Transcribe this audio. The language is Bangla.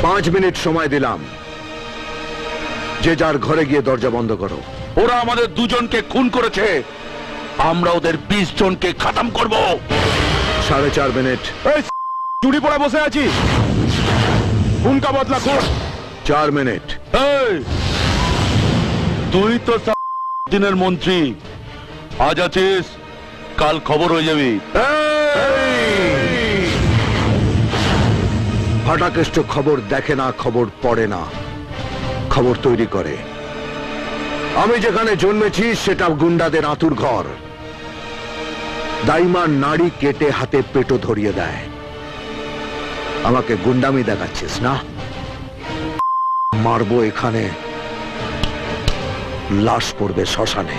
5 মিনিট সময় দিলাম, যে যার ঘরে গিয়ে দরজা বন্ধ করো। ওরা আমাদের দুজনকে খুন করেছে, আমরা ওদের 20 জনকে খতম করব। 4.5 মিনিট। চুরি পড়ে বসে আছি, খুনকা বদলা খুন। 4 মিনিট। এই, তুই তো দিনের মন্ত্রী, আজ আছিস, কাল খবর হয়ে যাবি। ফাটাকেষ্ট খবর দেখে না, খবর পড়ে না, খবর তৈরি করে। আমি যেখানে জন্মেছি সেটা গুন্ডাদের আতুর ঘর। দাইমা নাড়ি কেটে হাতে পেটো ধরিয়ে দেয়। আমাকে গুন্ডামি দেখাচ্ছিস না? মারবো এখানে, লাশ পড়বে শ্মশানে।